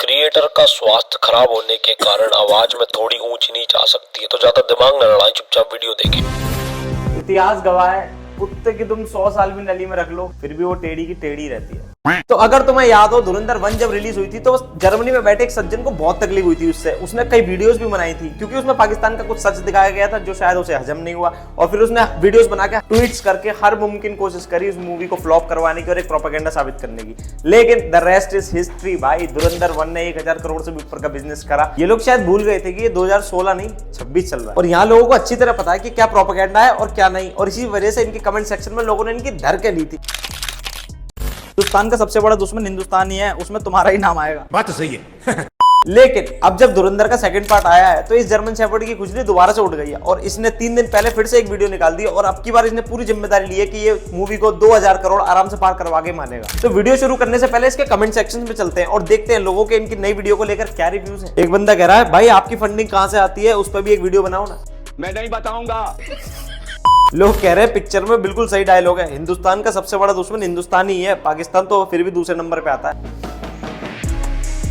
Creator का स्वास्थ्य खराब होने के कारण आवाज में थोड़ी ऊंच नीच आ सकती है, तो ज्यादा दिमाग न लड़ाएं, चुपचाप वीडियो देखें। इतिहास गवाह है कुत्ते की तुम 100 साल भी नली में रख लो फिर भी वो टेढ़ी की टेढ़ी रहती है। तो अगर तुम्हें याद हो धुरंधर 1 जब रिलीज हुई थी तो जर्मनी में बैठे एक सज्जन को बहुत तकलीफ हुई थी उससे। उसने कई वीडियोस भी बनाई थी क्योंकि उसमें पाकिस्तान का कुछ सच दिखाया गया था जो शायद उसे हजम नहीं हुआ, और फिर उसने वीडियोस बना के ट्वीट्स करके हर मुमकिन कोशिश करी उस मूवी को फ्लॉप करवाने की और एक प्रोपेगेंडा साबित करने की। लेकिन द रेस्ट इज हिस्ट्री भाई। धुरंधर 1 ने 1000 करोड़ से भी ऊपर का बिजनेस करा। ये लोग शायद भूल गए थे कि ये 2016 नहीं 26 चल रहा है, और यहाँ लोगों को अच्छी तरह पता है कि क्या प्रोपेगेंडा है और क्या नहीं, और इसी वजह से इनके कमेंट सेक्शन में लोगों ने इनकी धर के ली थी। हिंदुस्तान का सबसे बड़ा दुश्मन हिंदुस्तान ही है, उसमें तुम्हारा ही नाम आएगा। बात तो सही है। लेकिन अब जब धुरंधर का सेकंड पार्ट आया है तो इस जर्मन शेफर्ड की खुजली दोबारा से उठ गई है, और इसने 3 दिन पहले फिर से एक वीडियो निकाल दी, और अब की बार इसने पूरी जिम्मेदारी ली है कि ये मूवी को 2000 करोड़ आराम से पार करवा के मानेगा। तो वीडियो शुरू करने से पहले इसके कमेंट सेक्शन में चलते हैं और देखते हैं लोगों के इनकी नई वीडियो को लेकर क्या रिव्यूज हैं। एक बंदा कह रहा है भाई आपकी फंडिंग कहां से आती है, उस पर भी एक वीडियो बनाओ ना। मैं नहीं बताऊंगा। लोग कह रहे हैं पिक्चर में बिल्कुल सही डायलॉग है, हिंदुस्तान का सबसे बड़ा दुश्मन हिंदुस्तान ही है, पाकिस्तान तो फिर भी दूसरे नंबर पे आता है।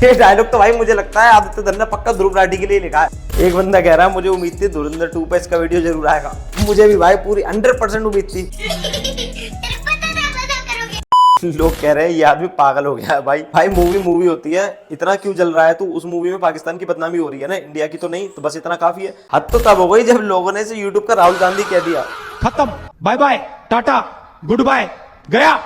ये डायलॉग तो भाई मुझे लगता है आदित्य धर ने पक्का ध्रुव राठी के लिए लिखा है। एक बंदा कह रहा है मुझे उम्मीद थी धुरंधर 2 पे इसका वीडियो जरूर आएगा। मुझे भी भाई पूरी 100% उम्मीद थी। लोग कह रहे हैं ये आदमी पागल हो गया है। भाई मूवी होती है, इतना क्यों जल रहा है तू? उस मूवी में पाकिस्तान की बदनामी हो रही है ना, इंडिया की तो नहीं, तो बस इतना काफी है। हद तो तब हो गई जब लोगों ने इसे यूट्यूब का राहुल गांधी कह दिया। खत्म, bye bye, tata, goodbye, गया।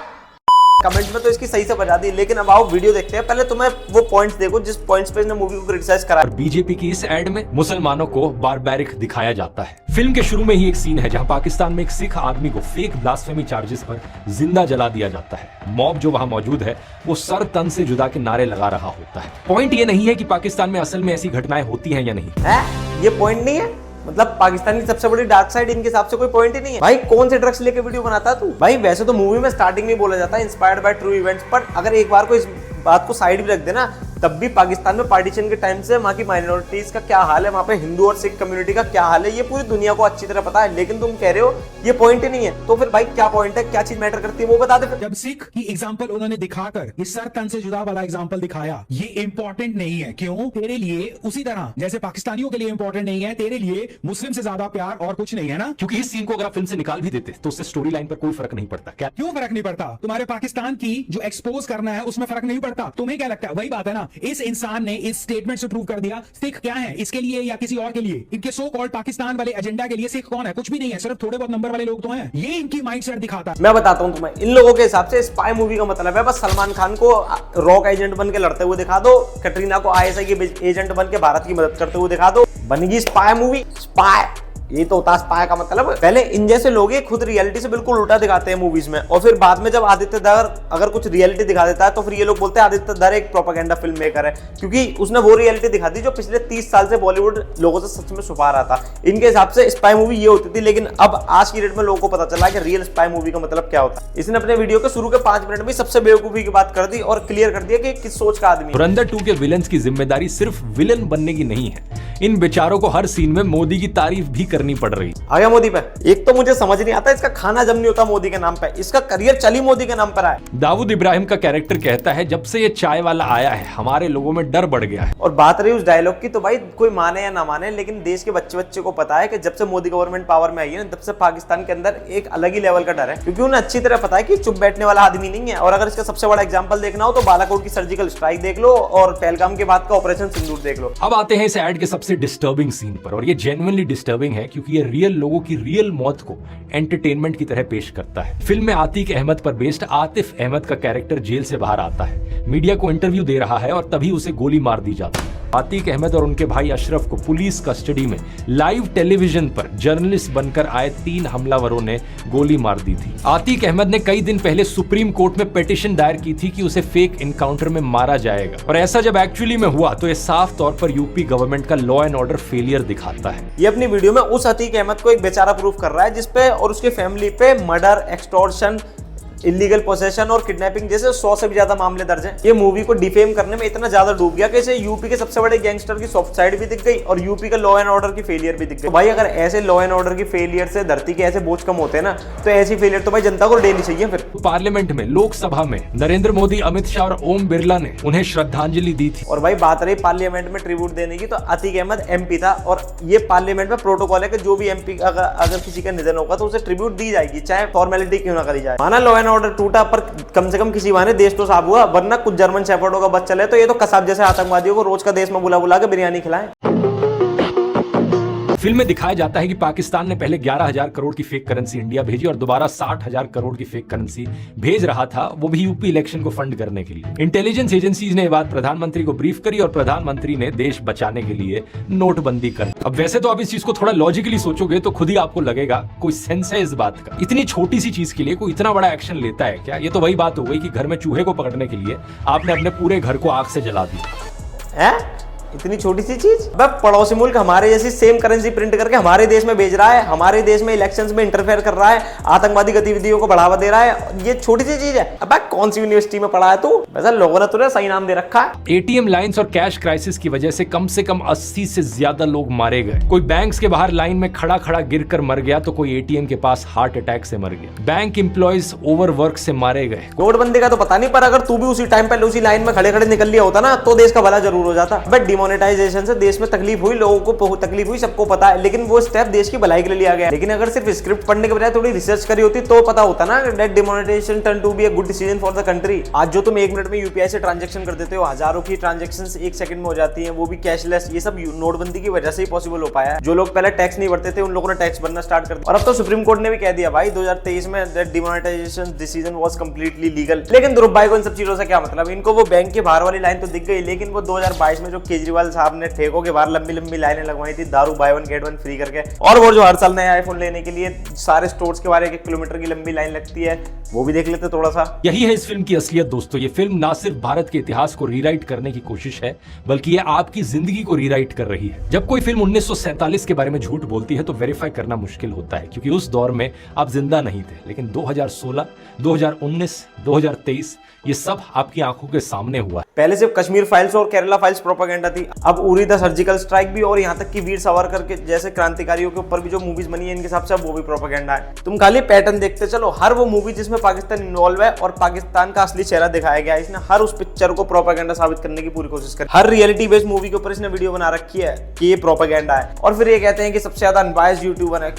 कमेंट में तो इसकी सही से बजा दी, लेकिन अब आओ वीडियो देखते हैं। पहले तुम्हें वो पॉइंट्स देखो जिस पॉइंट्स पे इसने मूवी को क्रिटिसाइज करा। बीजेपी की इस एड में मुसलमानों को बारबैरिक दिखाया जाता है। फिल्म के शुरू में ही एक सीन है जहां पाकिस्तान में एक सिख आदमी को फेक ब्लास्फेमी चार्जेस पर जिंदा जला दिया जाता है। मॉब जो वहां मौजूद है वो सर तन से जुदा के नारे लगा रहा होता है। पॉइंट ये नहीं है कि पाकिस्तान में असल में ऐसी घटनाएं होती हैं या नहीं है, ये पॉइंट नहीं है। मतलब पाकिस्तान की सबसे बड़ी डार्क साइड इनके हिसाब से कोई पॉइंट ही नहीं है। भाई कौन से ड्रग्स लेके वीडियो बनाता है तू? भाई वैसे तो मूवी में स्टार्टिंग में बोला जाता है इंस्पायर्ड बाय ट्रू इवेंट्स, पर अगर एक बार को इस बात को साइड भी रख देना, तब भी पाकिस्तान में पार्टीशन के टाइम से वहाँ की माइनॉरिटीज का क्या हाल है, वहाँ पे हिंदू और सिख कम्युनिटी का क्या हाल है, ये पूरी दुनिया को अच्छी तरह पता है। लेकिन तुम कह रहे हो ये पॉइंट ही नहीं है, तो फिर भाई क्या पॉइंट है, क्या चीज मैटर करती है वो बता दे फिर। जब सिख की एग्जांपल उन्होंने दिखाकर इस सर तन से जुदा वाला एग्जांपल दिखाया, ये इंपॉर्टेंट नहीं है। क्यों? तेरे लिए उसी तरह जैसे पाकिस्तानियों के लिए इंपॉर्टेंट नहीं है, तेरे लिए मुस्लिम से ज्यादा प्यार और कुछ नहीं है ना। क्योंकि इस सीन को अगर आप फिल्म से निकाल भी देते तो उससे स्टोरी लाइन पर कोई फर्क नहीं पड़ता। क्या क्यों फर्क नहीं पड़ता? तुम्हारे पाकिस्तान की जो एक्सपोज करना है उसमें फर्क नहीं पड़ता। तुम्हें क्या लगता है? वही बात है ना, इस इंसान ने इस स्टेटमेंट से प्रूव कर दिया सिख क्या है, इसके लिए या किसी और के लिए, इनके सो कॉल्ड पाकिस्तान वाले एजेंडा के लिए सिख कौन है? कुछ भी नहीं है, सिर्फ थोड़े बहुत नंबर वाले लोग तो हैं। ये इनकी माइंडसेट दिखाता है। मैं बताता हूं तुम्हें, इन लोगों के हिसाब से स्पाई मूवी का मतलब है बस सलमान खान को रॉक एजेंट बन के लड़ते हुए दिखा दो, कटरीना को आईएसआई के एजेंट बन के भारत की मदद करते हुए दिखा दो, बनेगी स्पाई मूवी। स्पाई ये तो होता स्पाई का मतलब। पहले इन जैसे लोग खुद रियलिटी से बिल्कुल उल्टा दिखाते हैं मूवीज में, और फिर बाद में जब आदित्य धर अगर कुछ रियलिटी दिखा देता है तो फिर ये लोग बोलते हैं आदित्य धर एक प्रोपेगेंडा फिल्म मेकर है, क्योंकि उसने वो रियलिटी दिखा दी जो पिछले 30 साल से बॉलीवुड लोगों से सच में छुपा रहा था। इनके हिसाब से स्पाई मूवी ये होती थी, लेकिन अब आज की डेट में लोगों को पता चला कि रियल स्पाई मूवी का मतलब क्या होता है। इसने अपने वीडियो के शुरू के 5 मिनट में सबसे बेवकूफी की बात कर दी और क्लियर कर दिया कि किस सोच का आदमी। धुरंधर 2 के विलन्स की जिम्मेदारी सिर्फ विलन बनने की नहीं है, इन बेचारों को हर सीन में मोदी की तारीफ भी करनी पड़ रही। आ गया मोदी पे। एक तो मुझे समझ नहीं आता इसका खाना जब नहीं होता मोदी के नाम पे, इसका करियर चली मोदी के नाम पर आया। दाऊद इब्राहिम का कैरेक्टर कहता है जब से ये चाय वाला आया है हमारे लोगों में डर बढ़ गया है। और बात रही उस डायलॉग की, तो भाई कोई माने या ना माने, लेकिन देश के बच्चे को पता है कि जब से मोदी गवर्नमेंट पावर में आई है तब से पाकिस्तान के अंदर एक अलग ही लेवल का डर है, क्योंकि उन्हें अच्छी तरह पता है कि चुप बैठने वाला आदमी नहीं है। और अगर इसका सबसे बड़ा एग्जाम्पल देखना हो तो बालाकोट की सर्जिकल स्ट्राइक देख लो और पहलगाम के बाद का ऑपरेशन सिंदूर देख लो। अब आते हैं इस एड के सबसे डिस्टर्बिंग सीन पर, और ये जेन्युइनली डिस्टर्बिंग है क्योंकि ये रियल लोगों की रियल मौत को एंटरटेनमेंट की तरह पेश करता है। फिल्म में आतिक अहमद पर बेस्ड आतिफ अहमद का कैरेक्टर जेल से बाहर आता है, मीडिया को इंटरव्यू दे रहा है और तभी उसे गोली मार दी जाती है। आतिक अहमद और उनके भाई अशरफ को पुलिस कस्टडी में लाइव टेलीविजन पर जर्नलिस्ट बनकर आए 3 हमलावरों ने गोली मार दी थी। आतिक अहमद ने कई दिन पहले सुप्रीम कोर्ट में पिटीशन दायर की थी कि उसे फेक इनकाउंटर में मारा जाएगा, और ऐसा जब एक्चुअली में हुआ तो ये साफ तौर पर यूपी गवर्नमेंट का लॉ एंड ऑर्डर फेलियर दिखाता है। ये अपनी वीडियो में उस आतिक अहमद को एक बेचारा प्रूफ कर रहा है जिसपे और उसके फैमिली पे मर्डर, एक्सटॉर्शन, इलीगल पोसेशन और किडनैपिंग जैसे 100 से भी ज्यादा मामले दर्ज हैं। ये मूवी को डिफेम करने में इतना ज्यादा डूब गया कि इसे यूपी के सबसे बड़े गैंगस्टर की सॉफ्ट साइड भी दिख गई और यूपी का लॉ एंड ऑर्डर की फेलियर भी दिख गई। तो भाई अगर ऐसे लॉ एंड ऑर्डर की फेलियर से धरती के ऐसे बोझ कम होते हैं ना, तो ऐसी फेलियर तो भाई जनता को देनी चाहिए। फिर पार्लियामेंट में, लोकसभा में नरेंद्र मोदी, अमित शाह और ओम बिरला ने उन्हें श्रद्धांजलि दी थी। और भाई बात रही पार्लियामेंट में ट्रिब्यूट देने की, तो अतीक अहमद एमपी था और ये पार्लियामेंट में प्रोटोकॉल है कि जो भी एमपी अगर किसी का निधन होगा तो उसे ट्रिब्यूट दी जाएगी, चाहे फॉर्मेलिटी क्यों ना करी जाए। माना लॉ एंड ऑर्डर टूटा, पर कम से कम किसी बहाने देश तो साफ हुआ, वरना कुछ जर्मन शेफर्डों का बच्चा ले तो ये तो कसाब जैसे आतंकवादियों को रोज का देश में बुला बुला के बिरयानी खिलाएं। फिल्म में दिखाया जाता है कि पाकिस्तान ने पहले 11,000 करोड़ की फेक करेंसी इंडिया भेजी और दोबारा 60,000 करोड़ की फेक करेंसी भेज रहा था, वो भी यूपी इलेक्शन को फंड करने के लिए। इंटेलिजेंस एजेंसीज ने ये बात प्रधानमंत्री को ब्रीफ करी और प्रधानमंत्री ने देश बचाने के लिए नोटबंदी कर। अब वैसे तो आप इस चीज को थोड़ा लॉजिकली सोचोगे तो खुद ही आपको लगेगा कोई सेंस है इस बात का। इतनी छोटी सी चीज के लिए कोई इतना बड़ा एक्शन लेता है क्या? ये तो वही बात हो गई कि घर में चूहे को पकड़ने के लिए आपने अपने पूरे घर को आग से जला दिया है। इतनी छोटी सी चीज, पड़ोसी मुल्क हमारे जैसी सेम करेंसी प्रिंट करके हमारे देश में भेज रहा है, हमारे देश में इलेक्शंस में इंटरफेयर कर रहा है, आतंकवादी गतिविधियों को बढ़ावा दे रहा है। ये छोटी सी चीज है। अब कौन सी यूनिवर्सिटी में पढ़ा है तू? वैसे लोगों ने तुझे सही नाम दे रखा है। एटीएम लाइंस और कैश क्राइसिस की वजह से कम 80 से ज्यादा लोग मारे गए। कोई बैंक्स के बाहर लाइन में खड़ा खड़ा गिरकर मर गया तो कोई एटीएम के पास हार्ट अटैक से मर गया। बैंक एम्प्लॉइज ओवरवर्क से मारे गए। नोटबंदी का तो पता नहीं, पर अगर तू भी उसी टाइम पहले उसी लाइन में खड़े खड़े निकल लिया होता ना, तो देश का भला जरूर हो जाता। बट डिमोनेटाइजेशन से देश में तकलीफ हुई, लोगों को तकलीफ हुई, सबको पता है, लेकिन वो स्टेप देश की भलाई के लिए लिया गया। लेकिन अगर सिर्फ स्क्रिप्ट पढ़ने के बजाय थोड़ी रिसर्च करी होती तो पता होता ना that demonetization turn to be a good decision for the country. आज जो तुम 1 मिनट में यूपीआई से ट्रांजैक्शन कर देते हो, हजारों की ट्रांजैक्शंस 1 सेकंड में हो जाती हैं, वो भी कैशलेस। ये सब नोटबंदी की वजह से ही पॉसिबल हो पाया है। जो लोग पहले टैक्स नहीं भरते थे उन लोगों ने टैक्स भरना स्टार्ट कर दिया। और अब तो सुप्रीम कोर्ट ने भी कह दिया भाई 2023 में that demonetisation decision was completely legal. लेकिन ध्रुव भाई को इन सब चीजों से क्या मतलब? इनको वो बैंक के बाहर वाली लाइन तो दिख गई, लेकिन वो 2022 में जो केजरीवाल साहब ने ठेकों के बाहर लंबी लंबी लाइनें लगवाई थी दारू बाय 1 गेट 1 फ्री करके, और वो जो हर साल नया आईफोन लेने के लिए सारे स्टोर्स के बाहर 1 किलोमीटर की लंबी लाइन लगती है, वो भी देख लेते थोड़ा सा। यही है इस फिल्म की असलियत दोस्तों। ये फिल्म ना सिर्फ भारत के इतिहास को रीराइट करने की कोशिश है, बल्कि ये आपकी जिंदगी को रीराइट कर रही है। जब कोई फिल्म 1947 के बारे में झूठ बोलती है तो वेरीफाई करना मुश्किल होता है, क्योंकि उस दौर में आप जिंदा नहीं थे। लेकिन 2016, 2019, 2023 ये सब आपकी आंखों के सामने हुआ है। पहले सिर्फ कश्मीर फाइल्स और केरला फाइल्स प्रोपेगेंडा थी, अब उरी द सर्जिकल स्ट्राइक भी, और यहाँ तक कि वीर सावरकर के जैसे क्रांतिकारियों के ऊपर भी जो मूवीज बनी है इनके हिसाब से वो भी प्रोपेगेंडा है। तुम खाली पैटर्न देखते चलो, हर वो मूवी जिसमें पाकिस्तान इन्वॉल्व है और पाकिस्तान का असली चेहरा दिखाया गया है, इसने हर उस पिक्चर को प्रोपेगेंडा साबित करने की पूरी कोशिश करी। हर रियलिटी बेस्ड मूवी के ऊपर इसने वीडियो बना रखी है कि ये प्रोपेगेंडा है, और फिर ये कहते हैं कि सबसे ज्यादा अनबायस्ड यूट्यूबर है,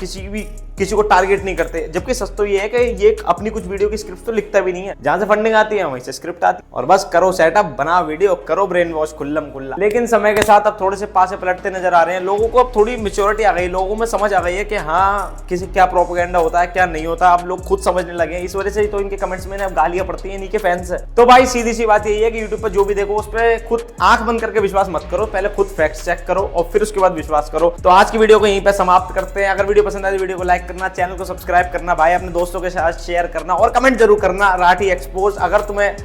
किसी को टारगेट नहीं करते। जबकि सच तो ये है कि ये अपनी कुछ वीडियो की स्क्रिप्ट तो लिखता भी नहीं है, जहां से फंडिंग आती है वहीं से स्क्रिप्ट आती है, और बस करो सेटअप, बना वीडियो, करो ब्रेन वॉश खुल्लम खुल्ला। लेकिन समय के साथ अब थोड़े से पासे पलटते नजर आ रहे हैं लोगों को। अब थोड़ी मेच्योरिटी आ गई, लोगों में समझ आ गई है कि हाँ किसी क्या प्रोपेगेंडा होता है क्या नहीं होता, अब लोग खुद समझने लगे हैं। इस वजह से ही तो इनके कमेंट्स में अब गालियां पड़ती हैं इन्हीं के फैंस से। तो भाई सीधी सी बात यही है कि यूट्यूब पर जो भी देखो उस पर खुद आंख बंद करके विश्वास मत करो, पहले खुद फैक्ट चेक करो और फिर उसके बाद विश्वास करो। तो आज की वीडियो को यहीं पे समाप्त करते हैं। अगर वीडियो पसंद आए तो वीडियो को लाइक करना, चैनल को सब्सक्राइब करना, भाई अपने दोस्तों के साथ शेयर करना और कमेंट जरूर करना राठी एक्सपोज। अगर तुम्हें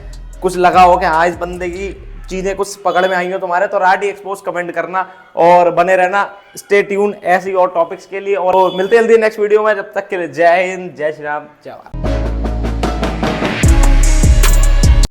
कुछ लगा हो कि हाँ इस बंदे की चीजें कुछ पकड़ में आई हो तुम्हारे, तो राठी एक्सपोज कमेंट करना और बने रहना। स्टे ट्यून ऐसी और टॉपिक्स के लिए, और मिलते जल्दी नेक्स्ट वीडियो में। जब तक के लिए जय हिंद, जय श्री राम, जय भारत।